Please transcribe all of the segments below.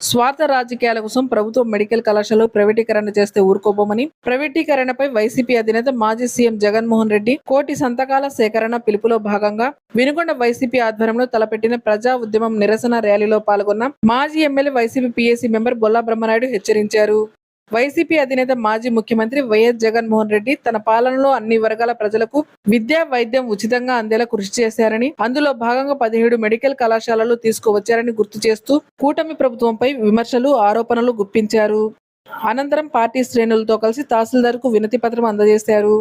స్వార్థ రాజకీయాల కోసం ప్రభుత్వం మెడికల్ కళాశాలలో ప్రైవేటీకరణ చేస్తే ఊరుకోబోమని, ప్రైవేటీకరణపై వైసీపీ అధినేత మాజీ సీఎం జగన్మోహన్ రెడ్డి కోటి సంతకాల సేకరణ పిలుపులో భాగంగా వినుకొండ వైసీపీ ఆధ్వర్యంలో తలపెట్టిన ప్రజా ఉద్యమం నిరసన ర్యాలీలో పాల్గొన్న మాజీ MLA YCP PAC member Bolla Brahmanaidu హెచ్చరించారు. వైసీపీ అధినేత మాజీ ముఖ్యమంత్రి వైఎస్ జగన్మోహన్ రెడ్డి తన పాలనలో అన్ని వర్గాల ప్రజలకు విద్యా వైద్యం ఉచితంగా అందేలా కృషి చేశారని, అందులో భాగంగా 17 మెడికల్ కళాశాలలు తీసుకువచ్చారని గుర్తు చేస్తూ కూటమి ప్రభుత్వంపై విమర్శలు, ఆరోపణలు గుప్పించారు. అనంతరం పార్టీ శ్రేణులతో కలిసి తహసీల్దార్ కు వినతి పత్రం అందజేశారు.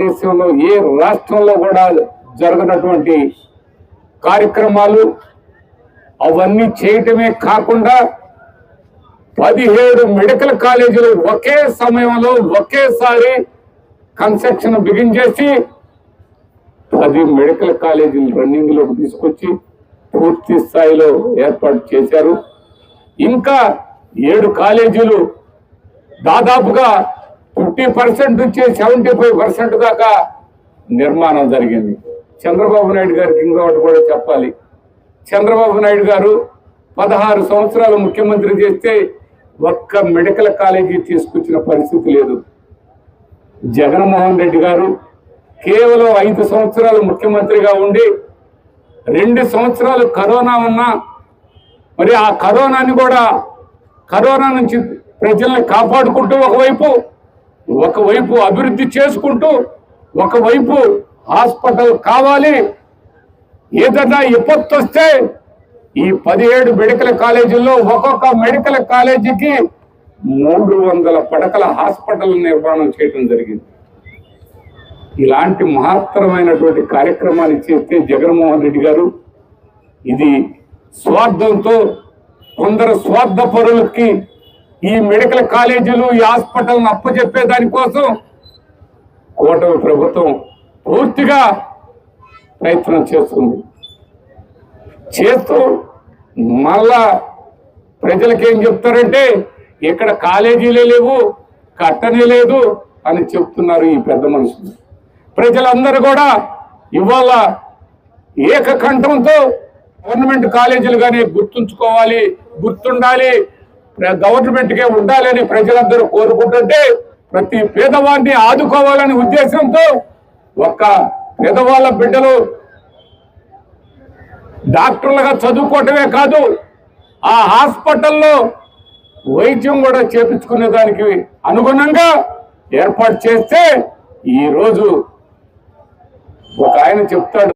దేశంలో ఏ రాష్ట్రంలో కూడా జరగనటువంటి కార్యక్రమాలు అవన్నీ చేయటమే కాకుండా 17 మెడికల్ కాలేజీలు ఒకే సమయంలో ఒకేసారి కన్స్ట్రక్షన్ బిగిన్ చేసి 10 మెడికల్ కాలేజీలు రన్నింగ్ లోకి తీసుకొచ్చి పూర్తి స్థాయిలో ఏర్పాటు చేశారు. ఇంకా 7 కాలేజీలు దాదాపుగా 50% నుంచి 75% దాకా నిర్మాణం జరిగింది. చంద్రబాబు నాయుడు గారికి ఇంకొకటి కూడా చెప్పాలి. చంద్రబాబు నాయుడు గారు 16 సంవత్సరాలు ముఖ్యమంత్రి చేస్తే ఒక్క మెడికల్ కాలేజీ తీసుకొచ్చిన పరిస్థితి లేదు. జగన్మోహన్ రెడ్డి గారు కేవలం 5 సంవత్సరాలు ముఖ్యమంత్రిగా ఉండి 2 సంవత్సరాలు కరోనా ఉన్నా మరి ఆ కరోనా నుంచి ప్రజల్ని కాపాడుకుంటూ ఒకవైపు అభివృద్ధి చేసుకుంటూ ఒకవైపు హాస్పిటల్ కావాలి, ఏదైనా విపత్తు వస్తే ఈ 17 మెడికల్ కాలేజీల్లో ఒక్కొక్క మెడికల్ కాలేజీకి 300 పడకల హాస్పిటల్ నిర్మాణం చేయడం జరిగింది. ఇలాంటి మహత్తరమైనటువంటి కార్యక్రమాలు చేస్తే జగన్మోహన్ రెడ్డి గారు ఇది స్వార్థంతో కొందరు స్వార్థ పరులకి ఈ మెడికల్ కాలేజీలు ఈ హాస్పిటల్ని అప్పచెప్పే దానికోసం కూటమి ప్రభుత్వం పూర్తిగా ప్రయత్నం చేస్తూ మళ్ళా ప్రజలకు ఏం చెప్తారంటే ఇక్కడ కాలేజీలే లేవు, కట్టనే లేదు అని చెప్తున్నారు ఈ పెద్ద మనుషులు. ప్రజలందరూ కూడా ఇవాళ ఏకకంఠంతో గవర్నమెంట్ కాలేజీలుగానే గుర్తుండాలి, గవర్నమెంట్కే ఉండాలని ప్రజలందరూ కోరుకుంటుంటే ప్రతి పేదవాడిని ఆదుకోవాలనే ఉద్దేశంతో ఒక్క పేదవాళ్ళ బిడ్డలు డాక్టర్లుగా చదువుకోవటమే కాదు ఆ హాస్పిటల్లో వైద్యం కూడా చేపించుకునే దానికి అనుగుణంగా ఏర్పాటు చేస్తే ఈరోజు ఒక ఆయన చెప్తాడు.